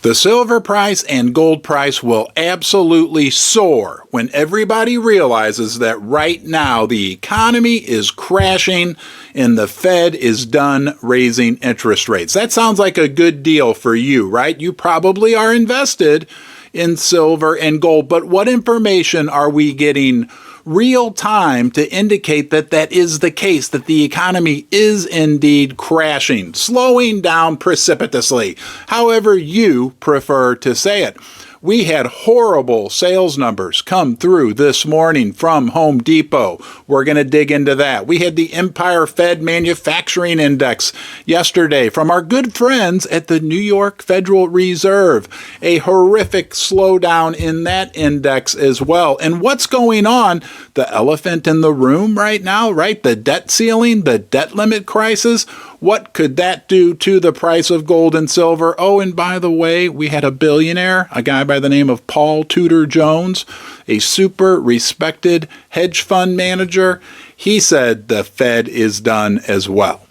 The silver price and gold price will absolutely soar when everybody realizes that right now the economy is crashing and the Fed is done raising interest rates. That sounds like a good deal for you, right? You probably are invested in silver and gold, but what information are we getting real time to indicate that that is the case, that the economy is indeed crashing, slowing down precipitously, however you prefer to say it? We had horrible sales numbers come through this morning from Home Depot. We're going to dig into that. We had the Empire Fed Manufacturing Index yesterday from our good friends at the New York Federal Reserve. A horrific slowdown in that index as well. And what's going on? The elephant in the room right now, right? The debt ceiling, the debt limit crisis. What could that do to the price of gold and silver? Oh, and by the way, we had a billionaire, a guy by the name of Paul Tudor Jones, a super respected hedge fund manager. He said the Fed is done as well.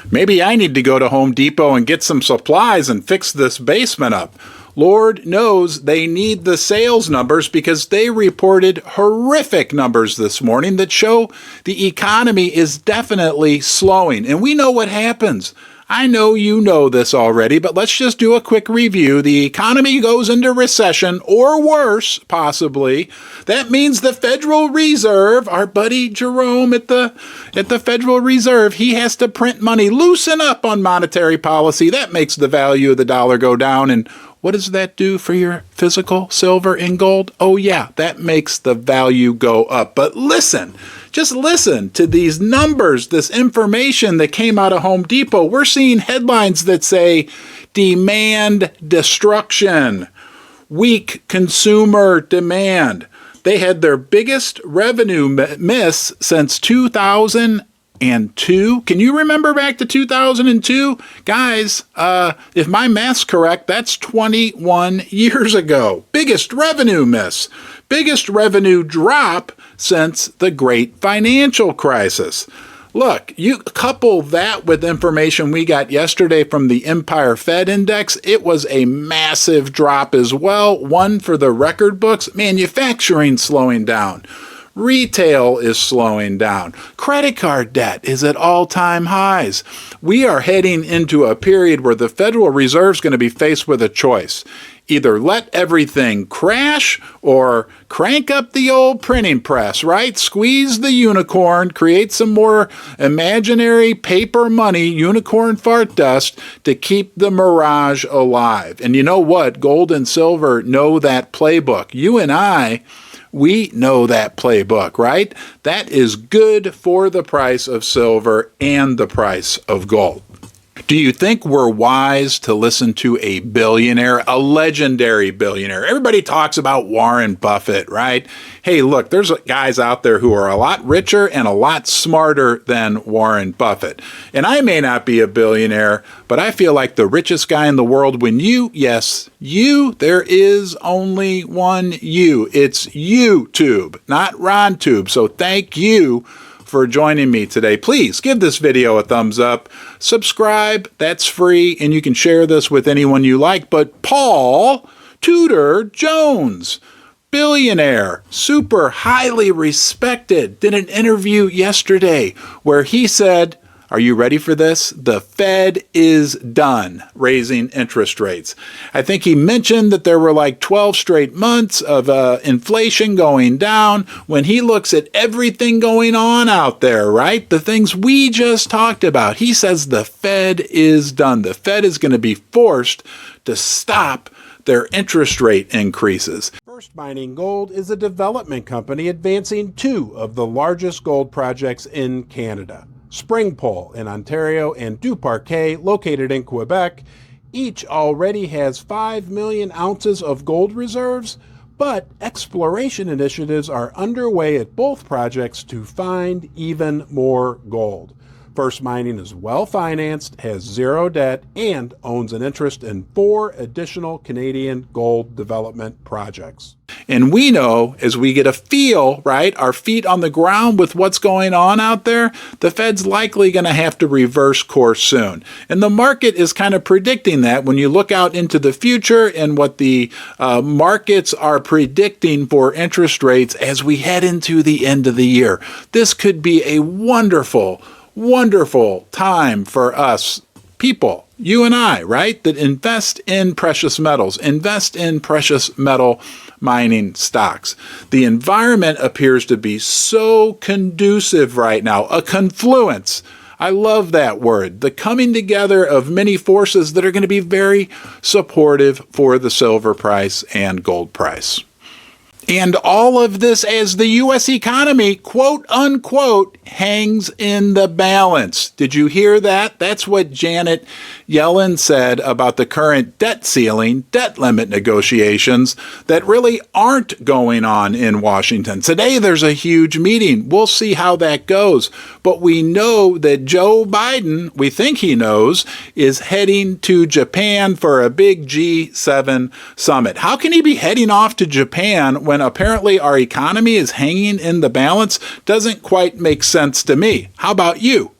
Maybe I need to go to Home Depot and get some supplies and fix this basement up. Lord knows they need the sales numbers because they reported horrific numbers this morning that show the economy is definitely slowing. And we know what happens. I know you know this already, but let's just do a quick review. The economy goes into recession or worse, possibly. That means the Federal Reserve, our buddy Jerome at the Federal Reserve, he has to print money, loosen up on monetary policy. That makes the value of the dollar go down. And what does that do for your physical silver and gold? Oh yeah, that makes the value go up. But listen, just listen to these numbers, this information that came out of Home Depot. We're seeing headlines that say demand destruction, weak consumer demand. They had their biggest revenue miss since 2002. Can you remember back to 2002? Guys, if my math's correct, that's 21 years ago. Biggest revenue miss. Biggest revenue drop since the great financial crisis. Look, you couple that with information we got yesterday from the Empire Fed Index, it was a massive drop as well. One for the record books, manufacturing slowing down. Retail is slowing down. Credit card debt is at all-time highs. We are heading into a period where the Federal Reserve is going to be faced with a choice. Either let everything crash or crank up the old printing press, right? Squeeze the unicorn, create some more imaginary paper money, unicorn fart dust, to keep the mirage alive. And you know what? Gold and silver know that playbook. You and I, we know that playbook, right? That is good for the price of silver and the price of gold. Do you think we're wise to listen to a billionaire, a legendary billionaire? Everybody talks about Warren Buffett, right? Hey, look, there's guys out there who are a lot richer and a lot smarter than Warren Buffett. And I may not be a billionaire, but I feel like the richest guy in the world when you, yes, you, there is only one you. It's YouTube, not RonTube. So thank you for joining me today. Please give this video a thumbs up, subscribe, that's free, and you can share this with anyone you like. But Paul Tudor Jones, billionaire, super highly respected, did an interview yesterday where he said, are you ready for this? The Fed is done raising interest rates. I think he mentioned that there were like 12 straight months of inflation going down. When he looks at everything going on out there, right? The things we just talked about, he says the Fed is done. The Fed is going to be forced to stop their interest rate increases. First Mining Gold is a development company advancing two of the largest gold projects in Canada. Springpole in Ontario and Duparquet, located in Quebec, each already has 5 million ounces of gold reserves, but exploration initiatives are underway at both projects to find even more gold. First Mining is well-financed, has zero debt, and owns an interest in 4 additional Canadian gold development projects. And we know, as we get a feel, right, our feet on the ground with what's going on out there, the Fed's likely going to have to reverse course soon. And the market is kind of predicting that when you look out into the future and what the markets are predicting for interest rates as we head into the end of the year. This could be a wonderful, wonderful time for us people, you and I, right, that invest in precious metals, invest in precious metal mining stocks. The environment appears to be so conducive right now, a confluence. I love that word, the coming together of many forces that are going to be very supportive for the silver price and gold price. And all of this as the U.S. economy, quote unquote, hangs in the balance. Did you hear that? That's what Janet Yellen said about the current debt ceiling, debt limit negotiations that really aren't going on in Washington. Today, there's a huge meeting. We'll see how that goes. But we know that Joe Biden, we think he knows, is heading to Japan for a big G7 summit. How can he be heading off to Japan when apparently our economy is hanging in the balance? Doesn't quite make sense to me. How about you?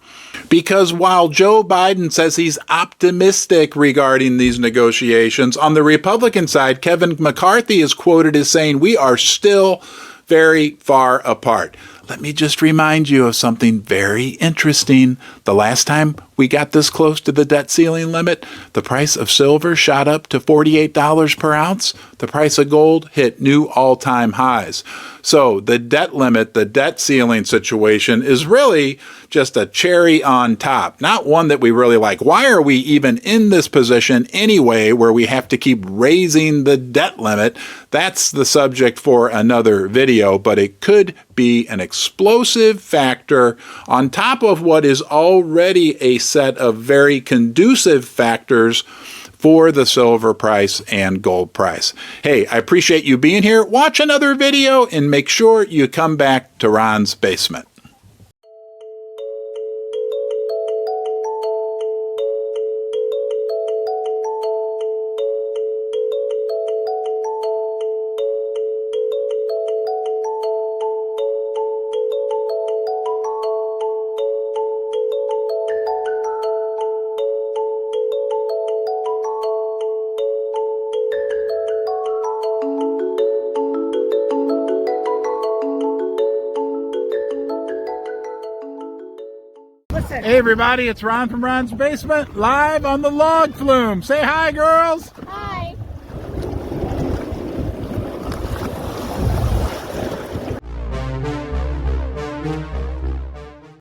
Because while Joe Biden says he's optimistic regarding these negotiations, on the Republican side, Kevin McCarthy is quoted as saying, we are still very far apart. Let me just remind you of something very interesting. The last time we got this close to the debt ceiling limit, the price of silver shot up to $48 per ounce. The price of gold hit new all-time highs. So the debt limit, the debt ceiling situation is really just a cherry on top, not one that we really like. Why are we even in this position anyway where we have to keep raising the debt limit? That's the subject for another video, but it could be an explosive factor on top of what is already a set of very conducive factors for the silver price and gold price. Hey, I appreciate you being here. Watch another video and make sure you come back to Ron's Basement. Hey everybody, it's Ron from Ron's Basement, live on the log flume. Say hi, girls.